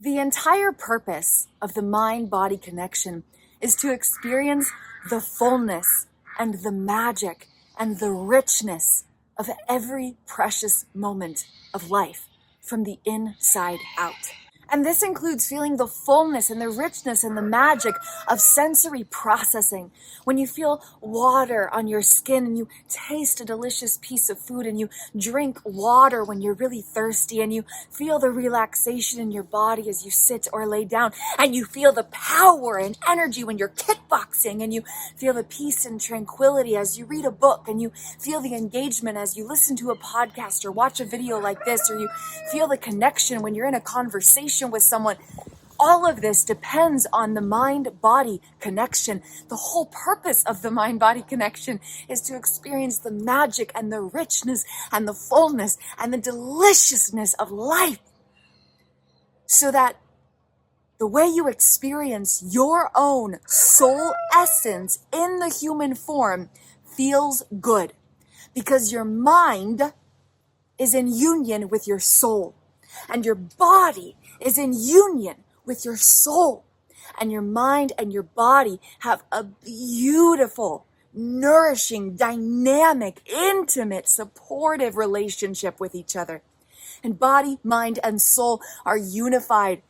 The entire purpose of the mind-body connection is to experience the fullness and the magic and the richness of every precious moment of life from the inside out. And this includes feeling the fullness and the richness and the magic of sensory processing. When you feel water on your skin and you taste a delicious piece of food and you drink water when you're really thirsty and you feel the relaxation in your body as you sit or lay down and you feel the power and energy when you're kickboxing and you feel the peace and tranquility as you read a book and you feel the engagement as you listen to a podcast or watch a video like this, or you feel the connection when you're in a conversation with someone. All of this depends on the mind-body connection. The whole purpose of the mind-body connection is to experience the magic and the richness and the fullness and the deliciousness of life, so that the way you experience your own soul essence in the human form feels good, because your mind is in union with your soul, and your body is in union with your soul, and your mind and your body have a beautiful, nourishing, dynamic, intimate, supportive relationship with each other. And body, mind, and soul are unified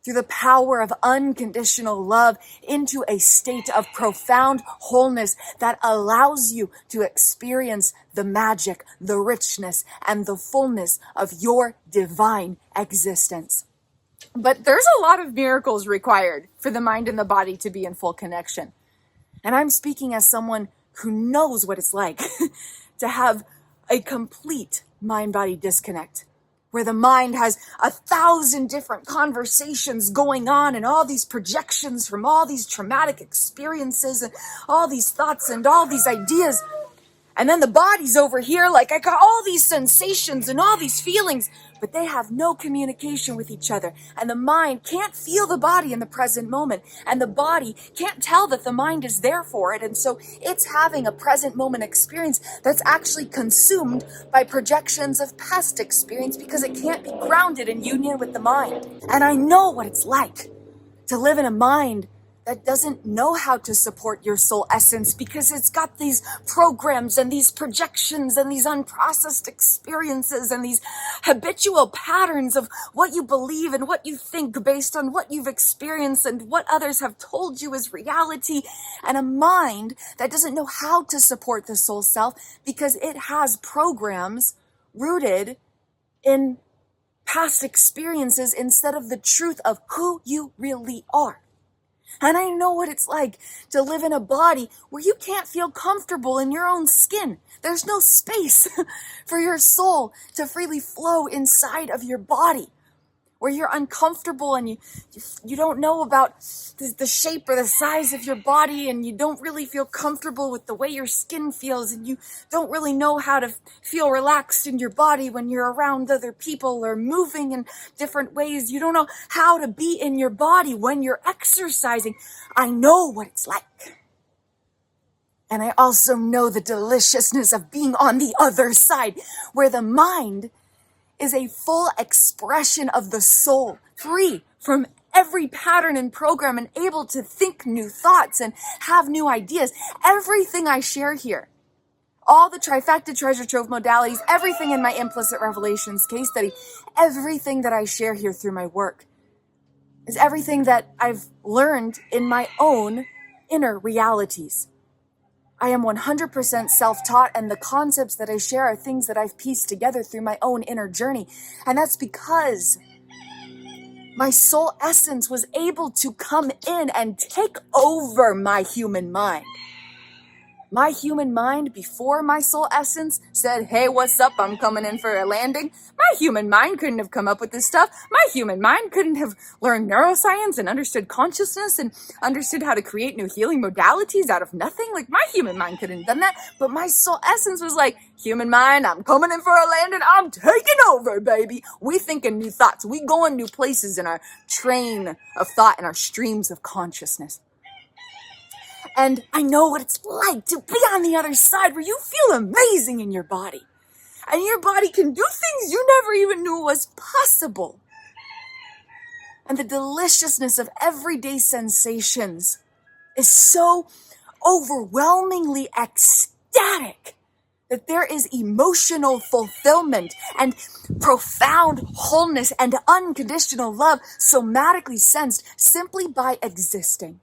through the power of unconditional love into a state of profound wholeness that allows you to experience the magic, the richness, and the fullness of your divine existence. But there's a lot of miracles required for the mind and the body to be in full connection. And I'm speaking as someone who knows what it's like to have a complete mind-body disconnect, where the mind has 1,000 different conversations going on and all these projections from all these traumatic experiences and all these thoughts and all these ideas. And then the body's over here like, I got all these sensations and all these feelings, but they have no communication with each other. And the mind can't feel the body in the present moment. And the body can't tell that the mind is there for it. And so it's having a present moment experience that's actually consumed by projections of past experience, because it can't be grounded in union with the mind. And I know what it's like to live in a mind that doesn't know how to support your soul essence, because it's got these programs and these projections and these unprocessed experiences and these habitual patterns of what you believe and what you think based on what you've experienced and what others have told you is reality, and a mind that doesn't know how to support the soul self because it has programs rooted in past experiences instead of the truth of who you really are. And I know what it's like to live in a body where you can't feel comfortable in your own skin. There's no space for your soul to freely flow inside of your body, where you're uncomfortable and you don't know about the shape or the size of your body, and you don't really feel comfortable with the way your skin feels, and you don't really know how to feel relaxed in your body when you're around other people or moving in different ways. You don't know how to be in your body when you're exercising. I know what it's like. And I also know the deliciousness of being on the other side, where the mind is a full expression of the soul, free from every pattern and program and able to think new thoughts and have new ideas. Everything I share here, all the trifecta treasure trove modalities, everything in my implicit revelations case study, everything that I share here through my work is everything that I've learned in my own inner realities. I am 100% self-taught, and the concepts that I share are things that I've pieced together through my own inner journey. And that's because my soul essence was able to come in and take over my human mind. My human mind, before my soul essence said, hey, what's up? I'm coming in for a landing. My human mind couldn't have come up with this stuff. My human mind couldn't have learned neuroscience and understood consciousness and understood how to create new healing modalities out of nothing. Like, my human mind couldn't have done that. But my soul essence was like, human mind, I'm coming in for a landing. I'm taking over, baby. We thinking new thoughts. We going new places in our train of thought and our streams of consciousness. And I know what it's like to be on the other side, where you feel amazing in your body. And your body can do things you never even knew was possible. and the deliciousness of everyday sensations is so overwhelmingly ecstatic that there is emotional fulfillment and profound wholeness and unconditional love somatically sensed simply by existing.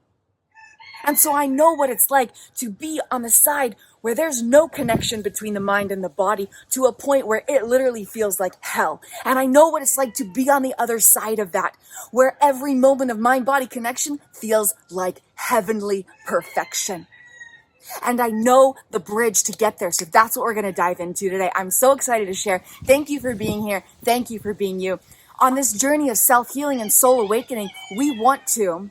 And so I know what it's like to be on the side where there's no connection between the mind and the body to a point where it literally feels like hell. And I know what it's like to be on the other side of that, where every moment of mind-body connection feels like heavenly perfection. And I know the bridge to get there. So that's what we're going to dive into today. I'm so excited to share. Thank you for being here. Thank you for being you. On this journey of self-healing and soul awakening, we want to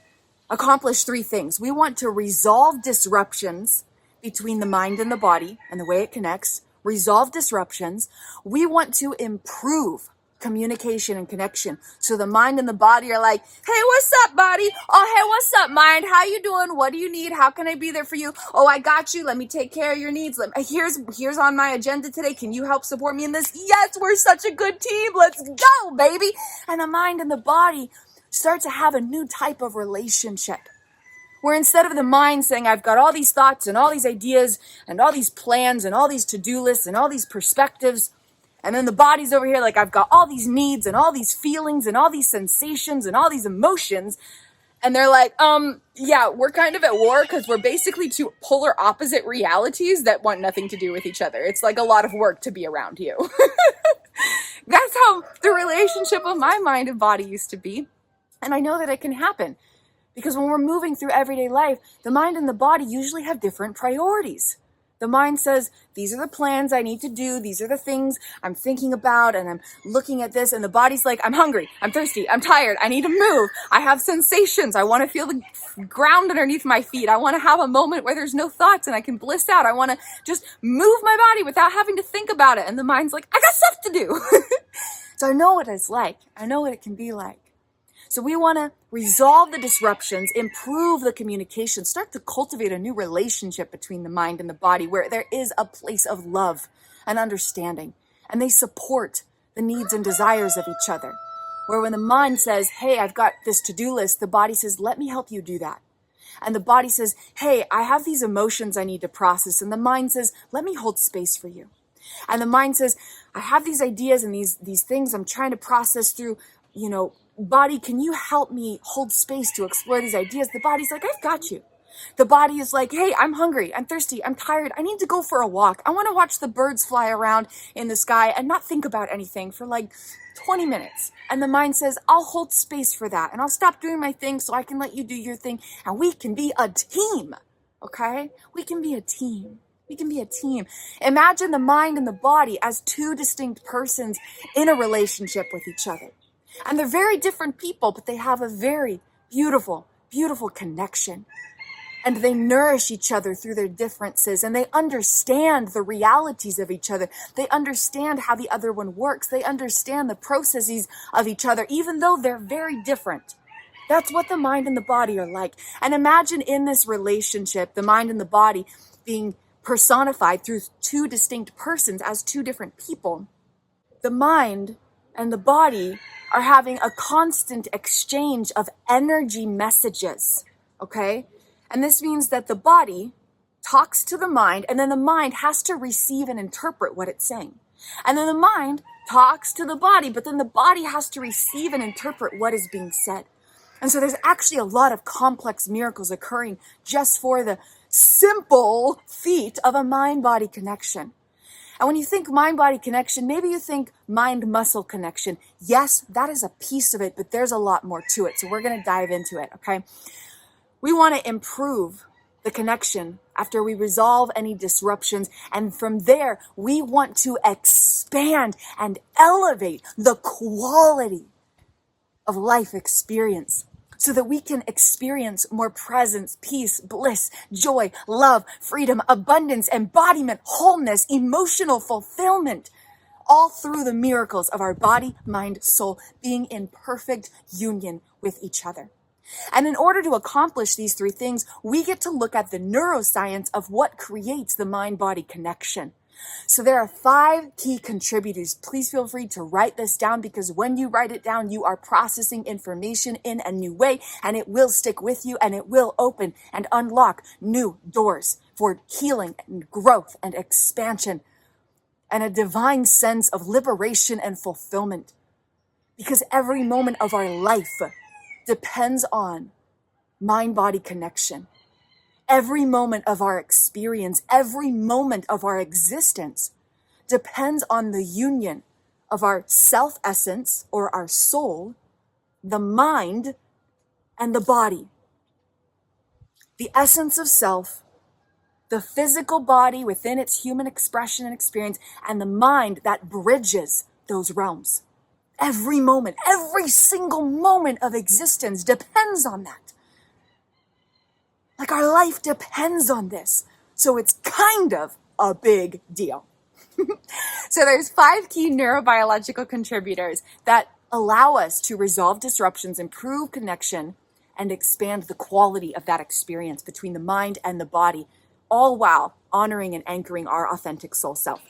accomplish three things. We want to resolve disruptions between the mind and the body and the way it connects. Resolve disruptions. We want to improve communication and connection. So the mind and the body are like, hey, what's up, body? Oh, hey, what's up, mind? How you doing? What do you need? How can I be there for you? Oh, I got you. Let me take care of your needs. Here's on my agenda today. Can you help support me in this? Yes, we're such a good team. Let's go, baby. And the mind and the body start to have a new type of relationship, where instead of the mind saying, I've got all these thoughts and all these ideas and all these plans and all these to-do lists and all these perspectives, and then the body's over here like, I've got all these needs and all these feelings and all these sensations and all these emotions. And they're like, yeah, we're kind of at war because we're basically two polar opposite realities that want nothing to do with each other. It's like a lot of work to be around you. That's how the relationship of my mind and body used to be. And I know that it can happen because when we're moving through everyday life, the mind and the body usually have different priorities. The mind says, these are the plans I need to do. These are the things I'm thinking about, and I'm looking at this. And the body's like, I'm hungry. I'm thirsty. I'm tired. I need to move. I have sensations. I want to feel the ground underneath my feet. I want to have a moment where there's no thoughts and I can bliss out. I want to just move my body without having to think about it. And the mind's like, I got stuff to do. So I know what it's like. I know what it can be like. So we want to resolve the disruptions, improve the communication, start to cultivate a new relationship between the mind and the body where there is a place of love and understanding, and they support the needs and desires of each other. Where when the mind says, hey, I've got this to-do list, the body says, let me help you do that. And the body says, hey, I have these emotions I need to process. And the mind says, let me hold space for you. And the mind says, I have these ideas and these things I'm trying to process through, body, can you help me hold space to explore these ideas? The body's like, I've got you. The body is like, hey, I'm hungry, I'm thirsty, I'm tired, I need to go for a walk. I want to watch the birds fly around in the sky and not think about anything for like 20 minutes. And the mind says, I'll hold space for that, and I'll stop doing my thing so I can let you do your thing, and we can be a team, okay? We can be a team. We can be a team. Imagine the mind and the body as two distinct persons in a relationship with each other. And they're very different people, but they have a very beautiful, beautiful connection. And they nourish each other through their differences, and they understand the realities of each other. They understand how the other one works. They understand the processes of each other, even though they're very different. That's what the mind and the body are like. And imagine in this relationship, the mind and the body being personified through two distinct persons as two different people. The mind and the body are having a constant exchange of energy messages, okay? And this means that the body talks to the mind, and then the mind has to receive and interpret what it's saying. And then the mind talks to the body, but then the body has to receive and interpret what is being said. And so there's actually a lot of complex miracles occurring just for the simple feat of a mind-body connection. And when you think mind-body connection, maybe you think mind-muscle connection. Yes, that is a piece of it, but there's a lot more to it. So we're going to dive into it, okay? We want to improve the connection after we resolve any disruptions. And from there, we want to expand and elevate the quality of life experience so that we can experience more presence, peace, bliss, joy, love, freedom, abundance, embodiment, wholeness, emotional fulfillment, all through the miracles of our body, mind, soul being in perfect union with each other. And in order to accomplish these three things, we get to look at the neuroscience of what creates the mind-body connection. So there are 5 key contributors. Please feel free to write this down, because when you write it down, you are processing information in a new way, and it will stick with you, and it will open and unlock new doors for healing and growth and expansion and a divine sense of liberation and fulfillment. Because every moment of our life depends on mind-body connection. Every moment of our experience, every moment of our existence depends on the union of our self-essence, or our soul, the mind, and the body. The essence of self, the physical body within its human expression and experience, and the mind that bridges those realms. Every moment, every single moment of existence depends on that. Like, our life depends on this. So it's kind of a big deal. So there's 5 key neurobiological contributors that allow us to resolve disruptions, improve connection, and expand the quality of that experience between the mind and the body, all while honoring and anchoring our authentic soul self.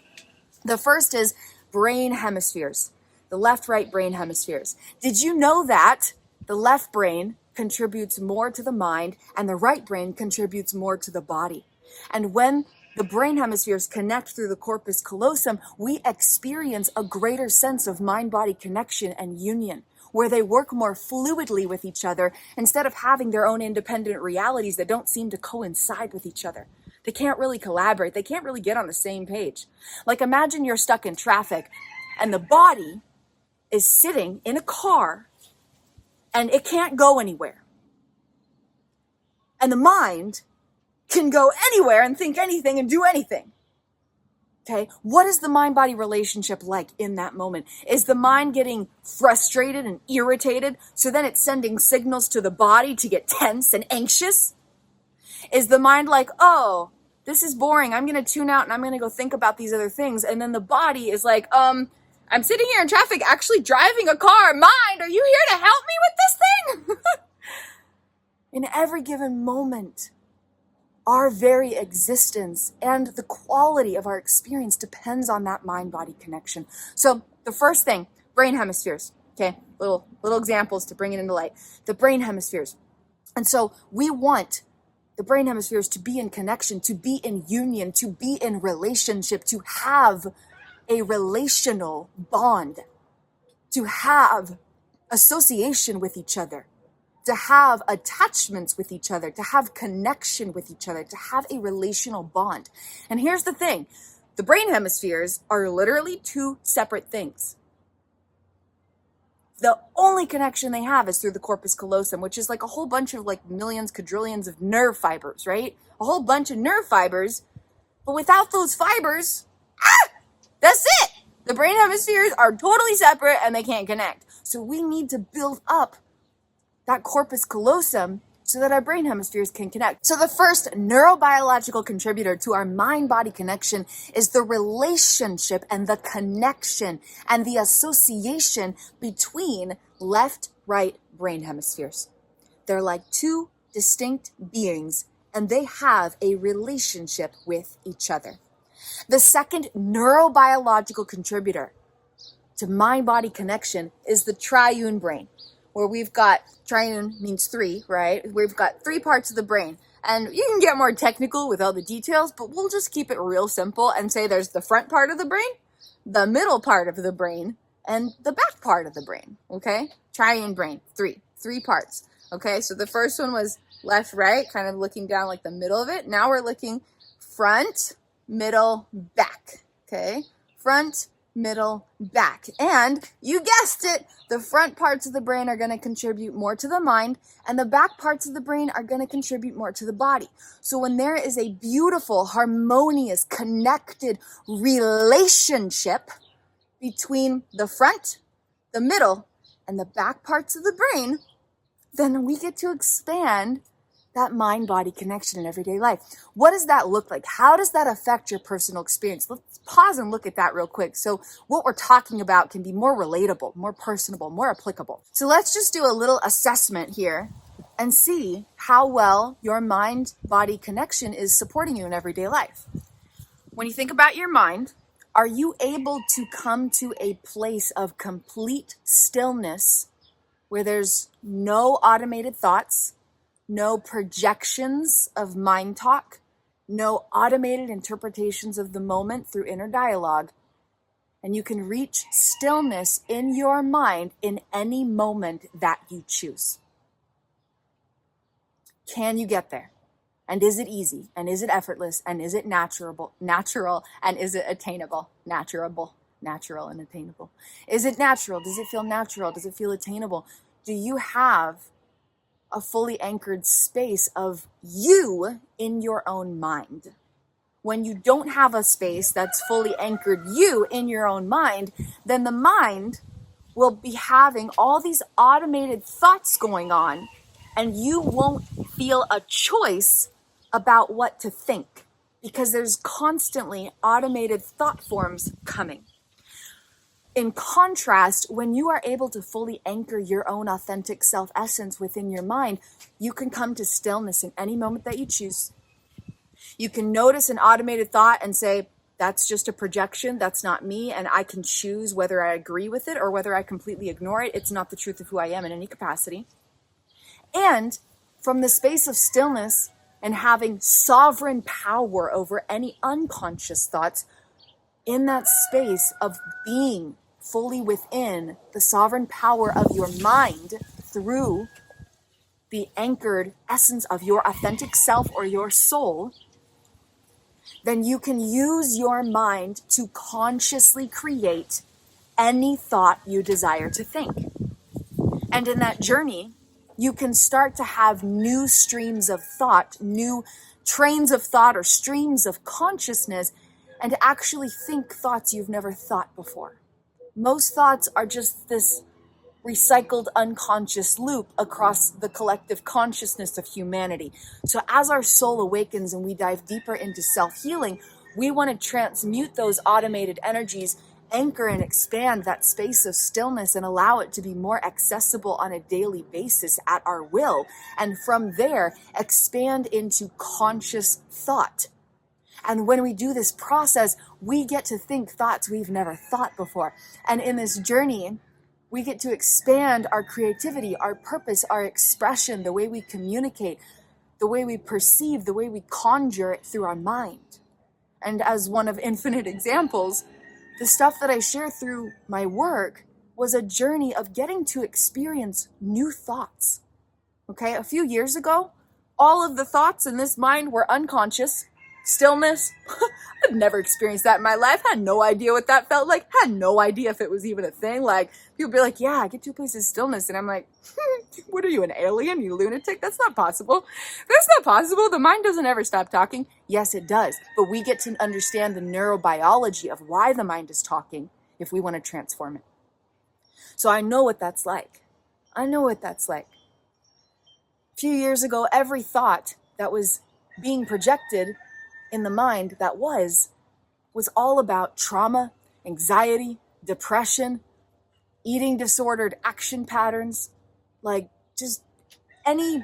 The first is brain hemispheres, the left-right brain hemispheres. Did you know that the left brain contributes more to the mind and the right brain contributes more to the body? And when the brain hemispheres connect through the corpus callosum, we experience a greater sense of mind-body connection and union, where they work more fluidly with each other instead of having their own independent realities that don't seem to coincide with each other. They can't really collaborate. They can't really get on the same page. Like, imagine you're stuck in traffic and the body is sitting in a car and it can't go anywhere. And the mind can go anywhere and think anything and do anything. Okay, what is the mind-body relationship like in that moment? Is the mind getting frustrated and irritated, so then it's sending signals to the body to get tense and anxious? Is the mind like, oh, this is boring, I'm going to tune out and I'm going to go think about these other things? And then the body is like, I'm sitting here in traffic actually driving a car. Mind, are you here to help me with this thing? In every given moment, our very existence and the quality of our experience depends on that mind-body connection. So the first thing, brain hemispheres. Okay, little examples to bring it into light. The brain hemispheres. And so we want the brain hemispheres to be in connection, to be in union, to be in relationship, to have a relational bond, to have association with each other, to have attachments with each other, to have connection with each other, to have a relational bond. And here's the thing. The brain hemispheres are literally 2 separate things. The only connection they have is through the corpus callosum, which is like a whole bunch of like millions, quadrillions of nerve fibers, right? A whole bunch of nerve fibers. But without those fibers, that's it. The brain hemispheres are totally separate and they can't connect. So we need to build up that corpus callosum so that our brain hemispheres can connect. So the first neurobiological contributor to our mind-body connection is the relationship and the connection and the association between left-right brain hemispheres. They're like 2 distinct beings, and they have a relationship with each other. The second neurobiological contributor to mind-body connection is the triune brain, where we've got, triune means 3, right? We've got 3 parts of the brain. And you can get more technical with all the details, but we'll just keep it real simple and say there's the front part of the brain, the middle part of the brain, and the back part of the brain, okay? Triune brain, 3 parts, okay? So the first one was left, right, kind of looking down like the middle of it. Now we're looking front, middle, back, okay? Front, middle, back. And you guessed it, the front parts of the brain are going to contribute more to the mind, and the back parts of the brain are going to contribute more to the body. So when there is a beautiful, harmonious, connected relationship between the front, the middle, and the back parts of the brain, then we get to expand that mind-body connection in everyday life. What does that look like? How does that affect your personal experience? Let's pause and look at that real quick. So what we're talking about can be more relatable, more personable, more applicable. So let's just do a little assessment here and see how well your mind-body connection is supporting you in everyday life. When you think about your mind, are you able to come to a place of complete stillness where there's no automated thoughts, no projections of mind talk, no automated interpretations of the moment through inner dialogue, and you can reach stillness in your mind in any moment that you choose? Can you get there? And is it easy? And is it effortless? And is it natural? And is it attainable? Natural and attainable. Is it natural? Does it feel natural? Does it feel attainable? Do you have a fully anchored space of you in your own mind? When you don't have a space that's fully anchored you in your own mind, then the mind will be having all these automated thoughts going on, and you won't feel a choice about what to think because there's constantly automated thought forms coming. In contrast, when you are able to fully anchor your own authentic self-essence within your mind, you can come to stillness in any moment that you choose. You can notice an automated thought and say, that's just a projection, that's not me, and I can choose whether I agree with it or whether I completely ignore it. It's not the truth of who I am in any capacity. And from the space of stillness and having sovereign power over any unconscious thoughts, in that space of being fully within the sovereign power of your mind through the anchored essence of your authentic self or your soul, then you can use your mind to consciously create any thought you desire to think. And in that journey, you can start to have new streams of thought, new trains of thought or streams of consciousness, and actually think thoughts you've never thought before. Most thoughts are just this recycled unconscious loop across the collective consciousness of humanity. So as our soul awakens and we dive deeper into self-healing, we want to transmute those automated energies, anchor and expand that space of stillness and allow it to be more accessible on a daily basis at our will. And from there, expand into conscious thought. And when we do this process, we get to think thoughts we've never thought before. And in this journey, we get to expand our creativity, our purpose, our expression, the way we communicate, the way we perceive, the way we conjure it through our mind. And as one of infinite examples, the stuff that I share through my work was a journey of getting to experience new thoughts. Okay, a few years ago, all of the thoughts in this mind were unconscious. Stillness, I'd never experienced that in my life. Had no idea what that felt like. Had no idea if it was even a thing. Like, people be like, yeah, get to a place of stillness. And I'm like, what are you, an alien, you lunatic? That's not possible. That's not possible. The mind doesn't ever stop talking. Yes, it does. But we get to understand the neurobiology of why the mind is talking if we want to transform it. So I know what that's like. I know what that's like. A few years ago, every thought that was being projected in the mind that was all about trauma, anxiety, depression, eating disordered action patterns, like just any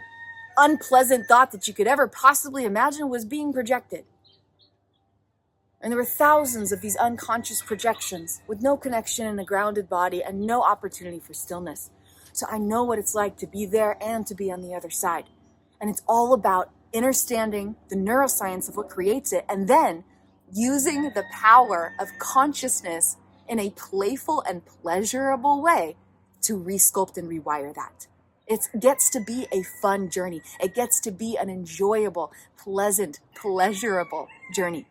unpleasant thought that you could ever possibly imagine was being projected. And there were thousands of these unconscious projections with no connection in a grounded body and no opportunity for stillness. So I know what it's like to be there and to be on the other side. And it's all about understanding the neuroscience of what creates it, and then using the power of consciousness in a playful and pleasurable way to resculpt and rewire that. It gets to be a fun journey. It gets to be an enjoyable, pleasant, pleasurable journey.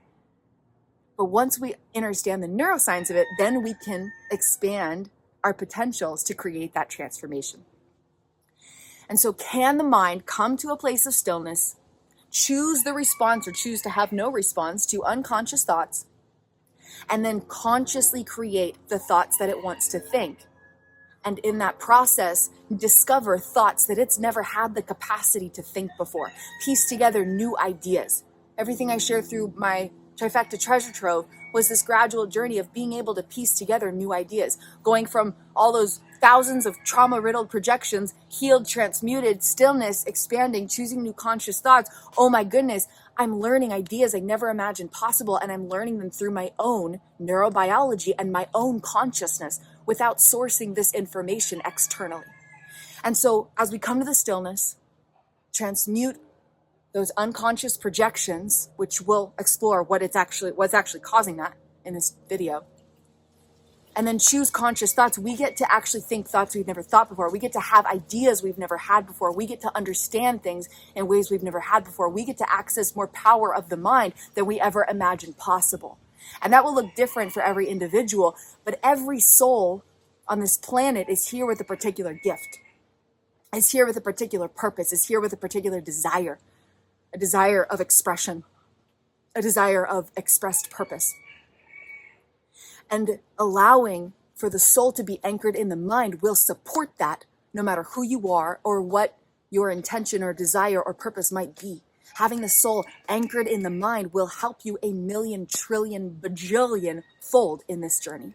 But once we understand the neuroscience of it, then we can expand our potentials to create that transformation. And so can the mind come to a place of stillness, choose the response or choose to have no response to unconscious thoughts, and then consciously create the thoughts that it wants to think? And in that process, discover thoughts that it's never had the capacity to think before. Piece together new ideas. Everything I share through my Trifecta Treasure Trove was this gradual journey of being able to piece together new ideas, going from all those thousands of trauma-riddled projections, healed, transmuted, stillness, expanding, choosing new conscious thoughts. Oh my goodness, I'm learning ideas I never imagined possible, and I'm learning them through my own neurobiology and my own consciousness without sourcing this information externally. And so as we come to the stillness, transmute those unconscious projections, which we'll explore what's actually causing that in this video, and then choose conscious thoughts, we get to actually think thoughts we've never thought before. We get to have ideas we've never had before. We get to understand things in ways we've never had before. We get to access more power of the mind than we ever imagined possible. And that will look different for every individual, but every soul on this planet is here with a particular gift, is here with a particular purpose, is here with a particular desire, a desire of expression, a desire of expressed purpose. And allowing for the soul to be anchored in the mind will support that, no matter who you are or what your intention or desire or purpose might be. Having the soul anchored in the mind will help you a million, trillion, bajillion fold in this journey.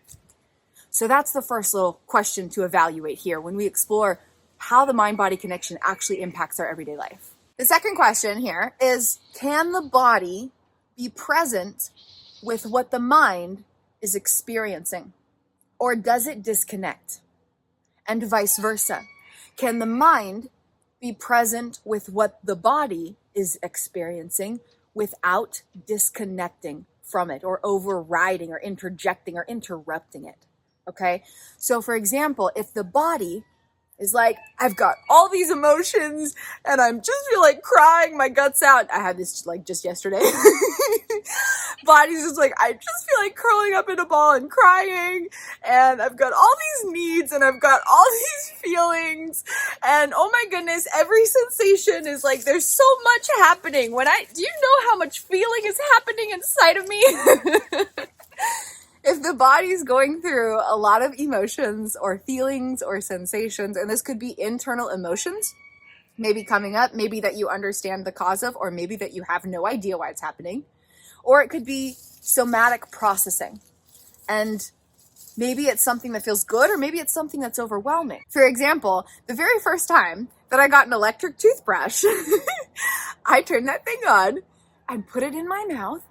So that's the first little question to evaluate here when we explore how the mind-body connection actually impacts our everyday life. The second question here is, can the body be present with what the mind is experiencing, or does it disconnect? And vice versa. Can the mind be present with what the body is experiencing without disconnecting from it or overriding or interjecting or interrupting it? Okay? So for example, if the body is like, I've got all these emotions and I'm just feel like crying my guts out. I had this like just yesterday. Body's just like, I just feel like curling up in a ball and crying, and I've got all these needs and I've got all these feelings, and oh my goodness, every sensation is like, there's so much happening. Do you know how much feeling is happening inside of me? If the body's going through a lot of emotions or feelings or sensations, and this could be internal emotions, maybe coming up, maybe that you understand the cause of, or maybe that you have no idea why it's happening, or it could be somatic processing. And maybe it's something that feels good, or maybe it's something that's overwhelming. For example, the very first time that I got an electric toothbrush, I turned that thing on and put it in my mouth,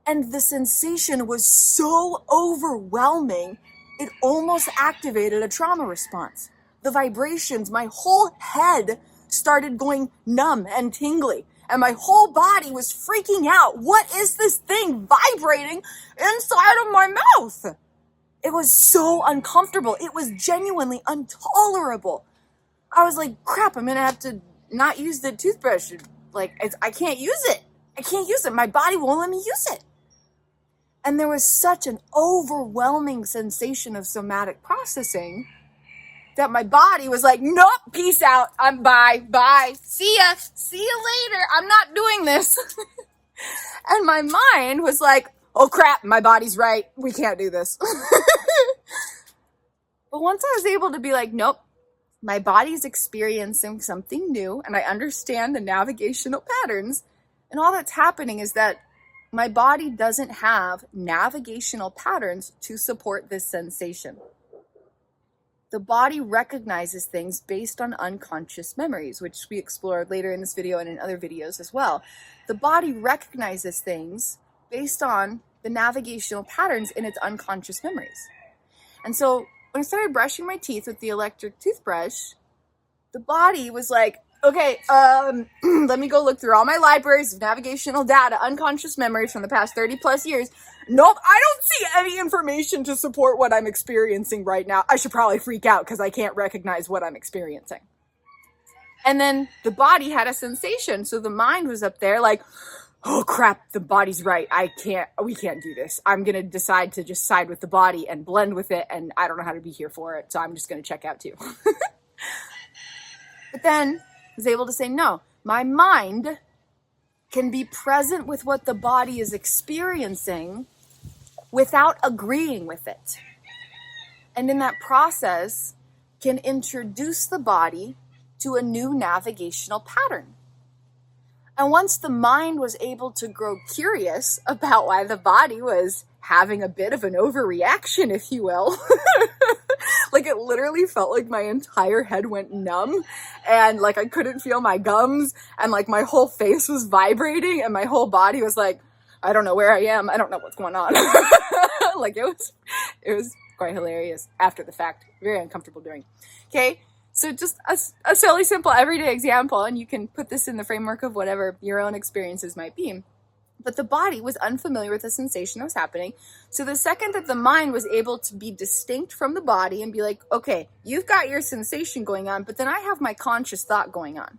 and the sensation was so overwhelming, it almost activated a trauma response. The vibrations, my whole head started going numb and tingly, and my whole body was freaking out. What is this thing vibrating inside of my mouth? It was so uncomfortable. It was genuinely intolerable. I was like, crap, I'm gonna have to not use the toothbrush. I can't use it. I can't use it. My body won't let me use it. And there was such an overwhelming sensation of somatic processing that my body was like, nope, peace out, bye, see ya later, I'm not doing this. And my mind was like, oh crap, my body's right, we can't do this. But once I was able to be like, nope, my body's experiencing something new, and I understand the navigational patterns, and all that's happening is that my body doesn't have navigational patterns to support this sensation. The body recognizes things based on unconscious memories, which we explored later in this video and in other videos as well. The body recognizes things based on the navigational patterns in its unconscious memories. And so when I started brushing my teeth with the electric toothbrush, the body was like, okay, let me go look through all my libraries of navigational data, unconscious memories from the past 30 plus years. Nope, I don't see any information to support what I'm experiencing right now. I should probably freak out because I can't recognize what I'm experiencing. And then the body had a sensation. So the mind was up there like, oh crap, the body's right. We can't do this. I'm going to decide to just side with the body and blend with it. And I don't know how to be here for it. So I'm just going to check out too. But then I was able to say, no, my mind can be present with what the body is experiencing without agreeing with it. And in that process, can introduce the body to a new navigational pattern. And once the mind was able to grow curious about why the body was having a bit of an overreaction, if you will, Like it literally felt like my entire head went numb and like I couldn't feel my gums and like my whole face was vibrating and my whole body was like, I don't know where I am. I don't know what's going on. Like it was quite hilarious after the fact. Very uncomfortable doing. Okay. So just a silly, simple, everyday example, and you can put this in the framework of whatever your own experiences might be. But the body was unfamiliar with the sensation that was happening. So the second that the mind was able to be distinct from the body and be like, okay, you've got your sensation going on, but then I have my conscious thought going on.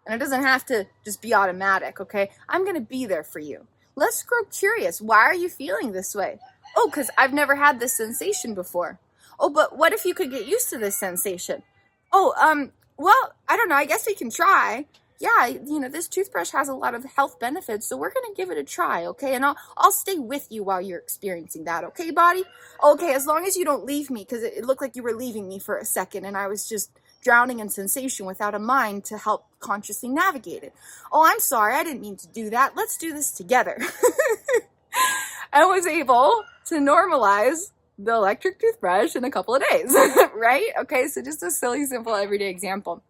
And it doesn't have to just be automatic, okay? I'm going to be there for you. Let's grow curious. Why are you feeling this way? Oh, because I've never had this sensation before. Oh, but what if you could get used to this sensation? Oh, well, I don't know. I guess we can try. Yeah, this toothbrush has a lot of health benefits, so we're going to give it a try, okay? And I'll stay with you while you're experiencing that, okay, body? Okay, as long as you don't leave me, because it looked like you were leaving me for a second, and I was just drowning in sensation without a mind to help consciously navigate it. Oh, I'm sorry. I didn't mean to do that. Let's do this together. I was able to normalize the electric toothbrush in a couple of days, right? Okay, so just a silly, simple, everyday example.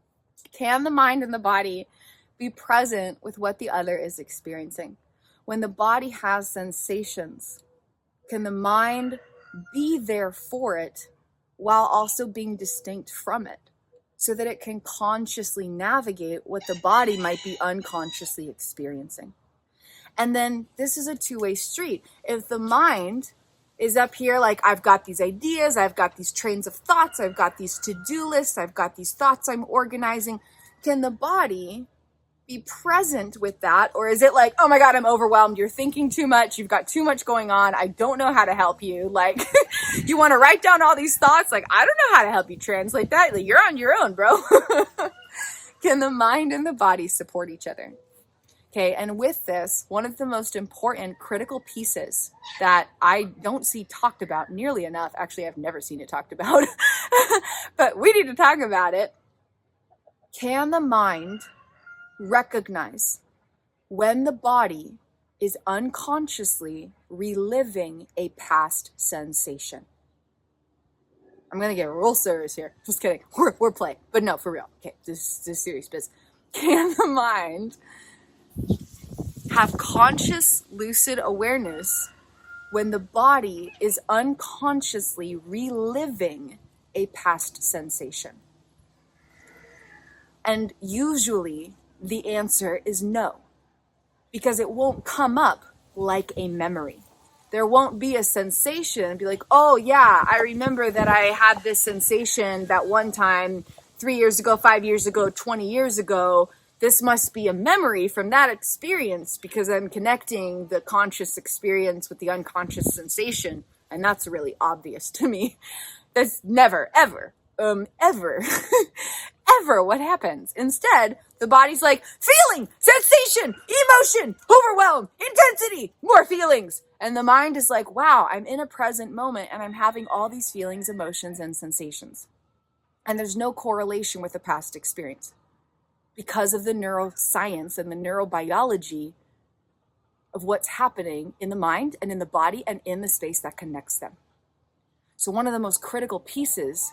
Can the mind and the body be present with what the other is experiencing? When the body has sensations, can the mind be there for it while also being distinct from it so that it can consciously navigate what the body might be unconsciously experiencing? And then this is a two-way street. If the mind is up here like, I've got these ideas, I've got these trains of thoughts, I've got these to-do lists, I've got these thoughts I'm organizing, can the body be present with that? Or is it like, oh my God, I'm overwhelmed, you're thinking too much, you've got too much going on, I don't know how to help you, like, you want to write down all these thoughts, like, I don't know how to help you translate that, like, you're on your own, bro. Can the mind and the body support each other? Okay, and with this, one of the most important critical pieces that I don't see talked about nearly enough, actually I've never seen it talked about, but we need to talk about it. Can the mind recognize when the body is unconsciously reliving a past sensation? I'm going to get real serious here. Just kidding. We're playing. But no, for real. Okay, this is serious biz. Can the mind have conscious, lucid awareness when the body is unconsciously reliving a past sensation? And usually the answer is no, because it won't come up like a memory. There won't be a sensation and be like, oh yeah, I remember that I had this sensation that one time 3 years ago, 5 years ago, 20 years ago. This must be a memory from that experience because I'm connecting the conscious experience with the unconscious sensation. And that's really obvious to me. That's never, ever, ever what happens. Instead, the body's like, feeling, sensation, emotion, overwhelm, intensity, more feelings. And the mind is like, wow, I'm in a present moment and I'm having all these feelings, emotions, and sensations. And there's no correlation with the past experience because of the neuroscience and the neurobiology of what's happening in the mind and in the body and in the space that connects them. So one of the most critical pieces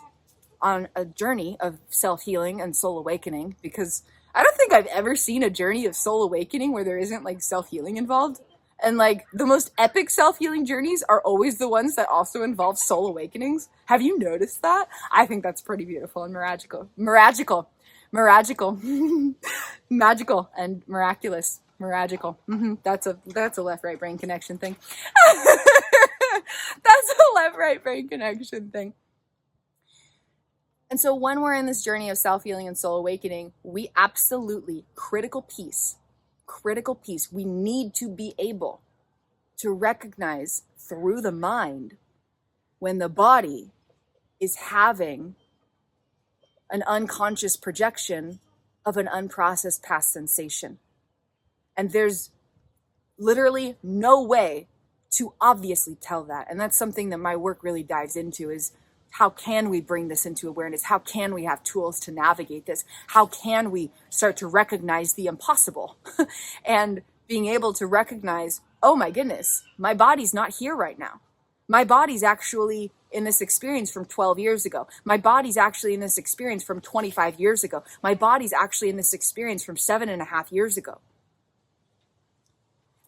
on a journey of self-healing and soul awakening, because I don't think I've ever seen a journey of soul awakening where there isn't like self-healing involved. And like the most epic self-healing journeys are always the ones that also involve soul awakenings. Have you noticed that? I think that's pretty beautiful and magical, magical and miraculous. That's a left-right brain connection thing. That's a left-right brain connection thing. And so when we're in this journey of self-healing and soul awakening, we absolutely, critical piece, we need to be able to recognize through the mind when the body is having an unconscious projection of an unprocessed past sensation. And there's literally no way to obviously tell that. And that's something that my work really dives into is how can we bring this into awareness? How can we have tools to navigate this? How can we start to recognize the impossible? And being able to recognize, oh my goodness, my body's not here right now. My body's actually in this experience from 12 years ago. My body's actually in this experience from 25 years ago. My body's actually in this experience from 7.5 years ago.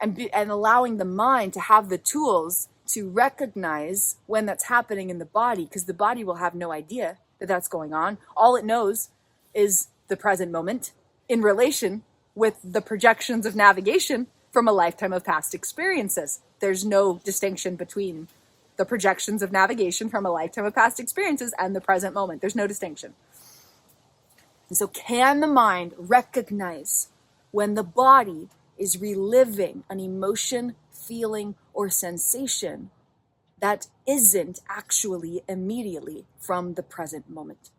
And allowing the mind to have the tools to recognize when that's happening in the body, because the body will have no idea that that's going on. All it knows is the present moment in relation with the projections of navigation from a lifetime of past experiences. There's no distinction between the projections of navigation from a lifetime of past experiences and the present moment. There's no distinction. And so can the mind recognize when the body is reliving an emotion, feeling, or sensation that isn't actually immediately from the present moment?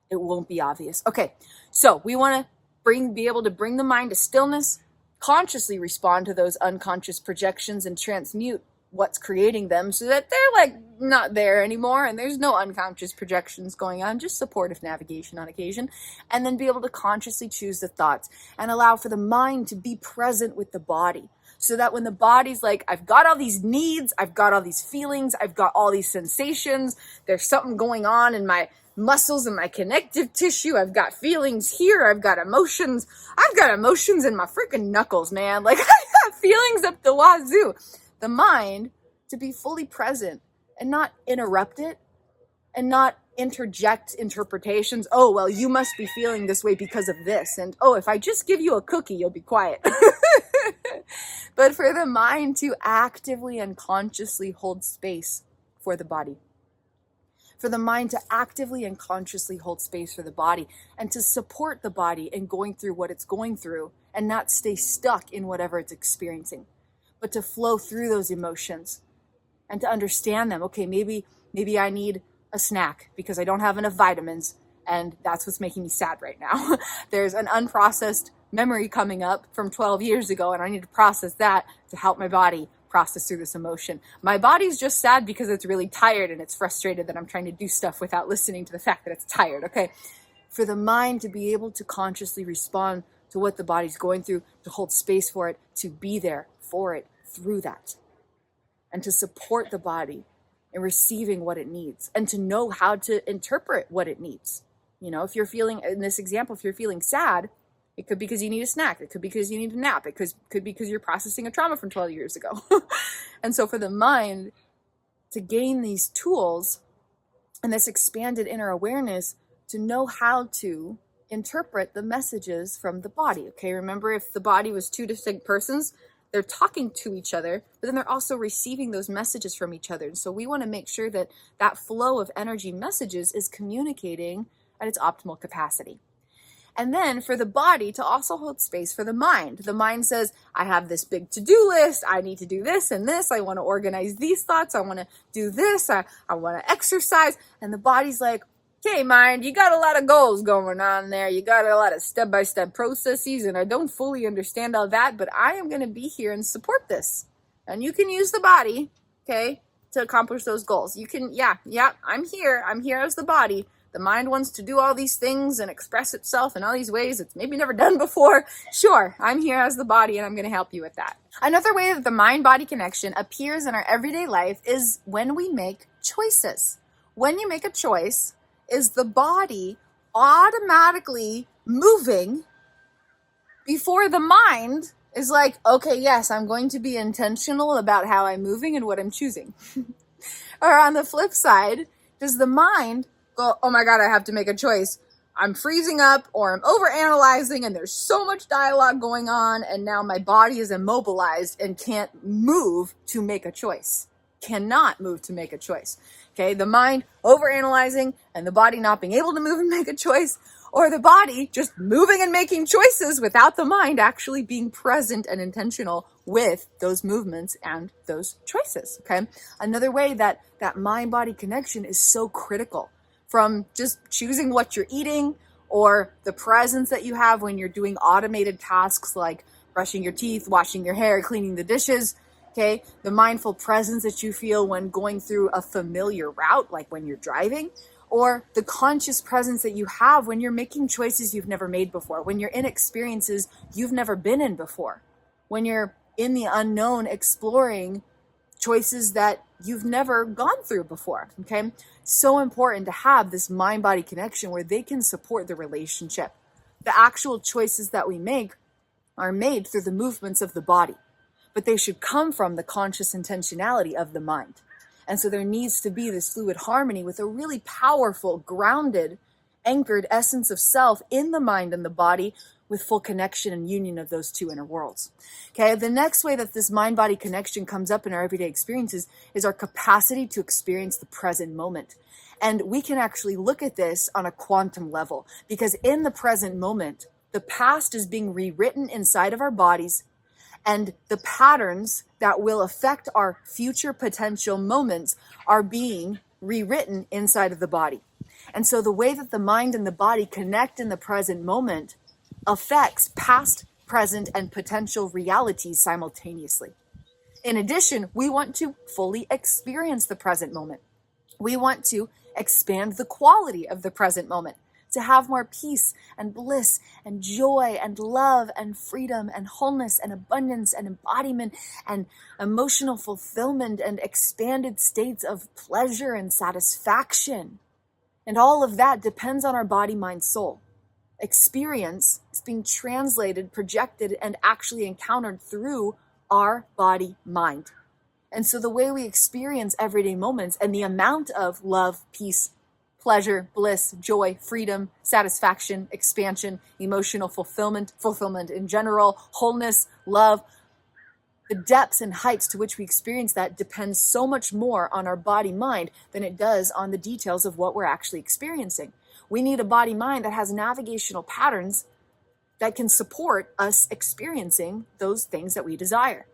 It won't be obvious. Okay, so we want to be able to bring the mind to stillness, consciously respond to those unconscious projections and transmute what's creating them so that they're like not there anymore and there's no unconscious projections going on, just supportive navigation on occasion, and then be able to consciously choose the thoughts and allow for the mind to be present with the body, so that when the body's like, I've got all these needs, I've got all these feelings, I've got all these sensations, there's something going on in my muscles and my connective tissue, I've got feelings here, I've got emotions in my freaking knuckles, man, like I got feelings up the wazoo. The mind to be fully present and not interrupt it and not interject interpretations. Oh, well, you must be feeling this way because of this. And, oh, if I just give you a cookie, you'll be quiet. But for the mind to actively and consciously hold space for the body. For the mind to actively and consciously hold space for the body and to support the body in going through what it's going through and not stay stuck in whatever it's experiencing, but to flow through those emotions and to understand them. Okay, maybe I need a snack because I don't have enough vitamins and that's what's making me sad right now. There's an unprocessed memory coming up from 12 years ago and I need to process that to help my body process through this emotion. My body's just sad because it's really tired and it's frustrated that I'm trying to do stuff without listening to the fact that it's tired, okay? For the mind to be able to consciously respond to what the body's going through, to hold space for it, to be there for it through that, and to support the body in receiving what it needs and to know how to interpret what it needs. You know, if you're feeling, in this example, if you're feeling sad, it could be because you need a snack. It could be because you need a nap. It could be because you're processing a trauma from 12 years ago. And so for the mind to gain these tools and this expanded inner awareness to know how to interpret the messages from the body. Okay, remember, if the body was two distinct persons, they're talking to each other, but then they're also receiving those messages from each other. And so we want to make sure that that flow of energy messages is communicating at its optimal capacity. And then for the body to also hold space for the mind. The mind says, I have this big to-do list. I need to do this and this. I want to organize these thoughts. I want to do this. I want to exercise. And the body's like, okay, mind, you got a lot of goals going on there. You got a lot of step-by-step processes, and I don't fully understand all that, but I am going to be here and support this. And you can use the body, okay, to accomplish those goals. You can, I'm here. I'm here as the body. The mind wants to do all these things and express itself in all these ways it's maybe never done before. Sure, I'm here as the body, and I'm going to help you with that. Another way that the mind-body connection appears in our everyday life is when we make choices. When you make a choice, is the body automatically moving before the mind is like, okay, yes, I'm going to be intentional about how I'm moving and what I'm choosing. Or on the flip side, does the mind go, oh my God, I have to make a choice. I'm freezing up or I'm overanalyzing and there's so much dialogue going on and now my body is immobilized and can't move to make a choice. Cannot move to make a choice. Okay, the mind overanalyzing and the body not being able to move and make a choice, or the body just moving and making choices without the mind actually being present and intentional with those movements and those choices. Okay, another way that mind-body connection is so critical, from just choosing what you're eating or the presence that you have when you're doing automated tasks like brushing your teeth, washing your hair, cleaning the dishes. Okay, the mindful presence that you feel when going through a familiar route, like when you're driving, or the conscious presence that you have when you're making choices you've never made before, when you're in experiences you've never been in before, when you're in the unknown exploring choices that you've never gone through before, okay? So important to have this mind-body connection where they can support the relationship. The actual choices that we make are made through the movements of the body, but they should come from the conscious intentionality of the mind. And so there needs to be this fluid harmony with a really powerful, grounded, anchored essence of self in the mind and the body, with full connection and union of those two inner worlds. Okay, the next way that this mind-body connection comes up in our everyday experiences is our capacity to experience the present moment. And we can actually look at this on a quantum level, because in the present moment, the past is being rewritten inside of our bodies, and the patterns that will affect our future potential moments are being rewritten inside of the body. And so the way that the mind and the body connect in the present moment affects past, present, and potential realities simultaneously. In addition, we want to fully experience the present moment. We want to expand the quality of the present moment, to have more peace and bliss and joy and love and freedom and wholeness and abundance and embodiment and emotional fulfillment and expanded states of pleasure and satisfaction. And all of that depends on our body, mind, soul. Experience is being translated, projected, and actually encountered through our body, mind. And so the way we experience everyday moments and the amount of love, peace, pleasure, bliss, joy, freedom, satisfaction, expansion, emotional fulfillment in general, wholeness, love, the depths and heights to which we experience that depends so much more on our body, mind than it does on the details of what we're actually experiencing. We need a body mind that has navigational patterns that can support us experiencing those things that we desire.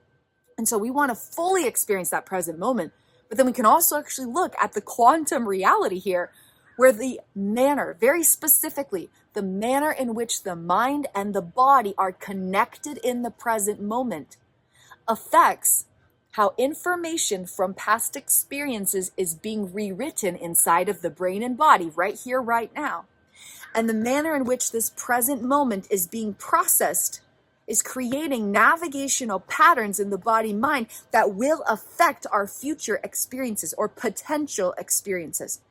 And so we want to fully experience that present moment, but then we can also actually look at the quantum reality here, where the manner, very specifically, the manner in which the mind and the body are connected in the present moment affects how information from past experiences is being rewritten inside of the brain and body right here, right now. And the manner in which this present moment is being processed is creating navigational patterns in the body-mind that will affect our future experiences or potential experiences.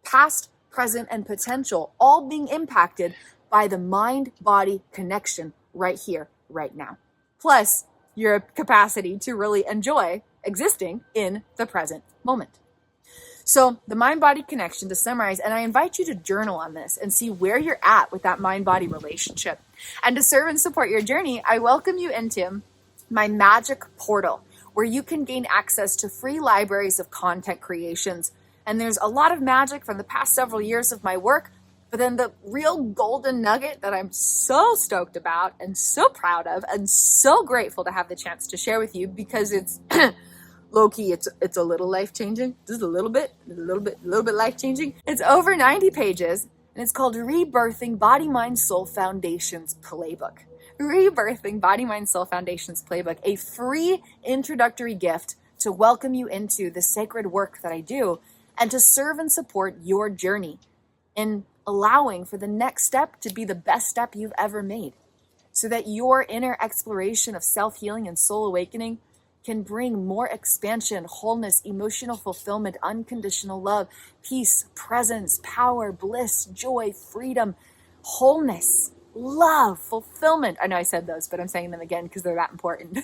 Past, present, and potential all being impacted by the mind-body connection right here, right now. Plus, your capacity to really enjoy existing in the present moment. So the mind-body connection, to summarize, and I invite you to journal on this and see where you're at with that mind-body relationship. And to serve and support your journey, I welcome you into my magic portal, where you can gain access to free libraries of content creations. And there's a lot of magic from the past several years of my work, but then the real golden nugget that I'm so stoked about and so proud of and so grateful to have the chance to share with you, because it's low-key, it's a little life-changing, just a little bit life-changing. It's over 90 pages, and it's called Rebirthing Body, Mind, Soul Foundations Playbook. Rebirthing Body, Mind, Soul Foundations Playbook, a free introductory gift to welcome you into the sacred work that I do and to serve and support your journey in allowing for the next step to be the best step you've ever made, so that your inner exploration of self-healing and soul awakening can bring more expansion, wholeness, emotional fulfillment, unconditional love, peace, presence, power, bliss, joy, freedom, wholeness, love, fulfillment. I know I said those, but I'm saying them again because they're that important.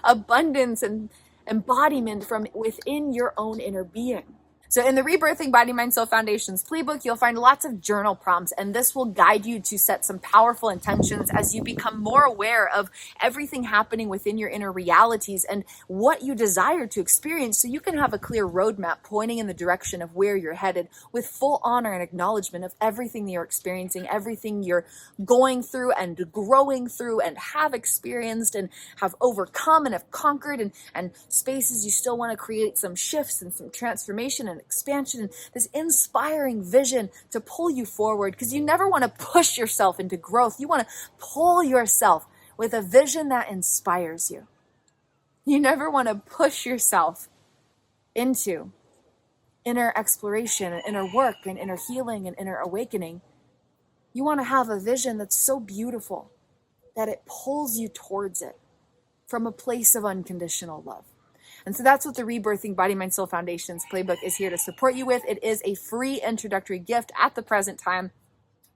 Abundance and embodiment from within your own inner being. So in the Rebirthing Body, Mind, Soul Foundations playbook, you'll find lots of journal prompts, and this will guide you to set some powerful intentions as you become more aware of everything happening within your inner realities and what you desire to experience, so you can have a clear roadmap pointing in the direction of where you're headed, with full honor and acknowledgement of everything that you're experiencing, everything you're going through and growing through and have experienced and have overcome and have conquered, and spaces you still want to create some shifts and some transformation and expansion, and this inspiring vision to pull you forward, because you never want to push yourself into growth. You want to pull yourself with a vision that inspires you. You never want to push yourself into inner exploration and inner work and inner healing and inner awakening. You want to have a vision that's so beautiful that it pulls you towards it from a place of unconditional love. And so that's what the Rebirthing Body, Mind, Soul Foundation's playbook is here to support you with. It is a free introductory gift at the present time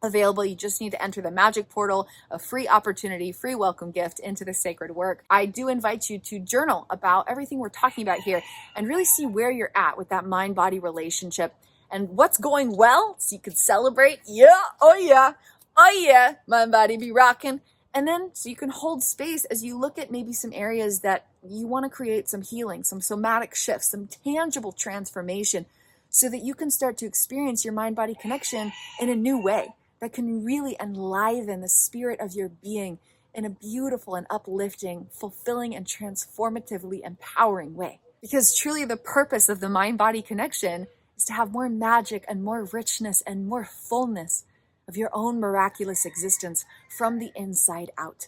available. You just need to enter the magic portal, a free opportunity, free welcome gift into the sacred work. I do invite you to journal about everything we're talking about here and really see where you're at with that mind-body relationship and what's going well so you can celebrate. Oh yeah, mind-body be rocking. And then so you can hold space as you look at maybe some areas that you want to create some healing, some somatic shifts, some tangible transformation so that you can start to experience your mind-body connection in a new way that can really enliven the spirit of your being in a beautiful and uplifting, fulfilling and transformatively empowering way. Because truly the purpose of the mind-body connection is to have more magic and more richness and more fullness of your own miraculous existence from the inside out.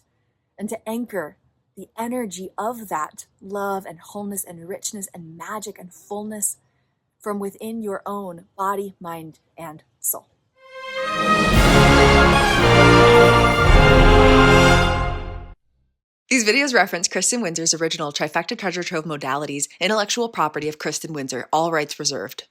And to anchor the energy of that love and wholeness and richness and magic and fullness from within your own body, mind, and soul. These videos reference Kristen Windsor's original Trifecta Treasure Trove modalities, intellectual property of Kristen Windsor, all rights reserved.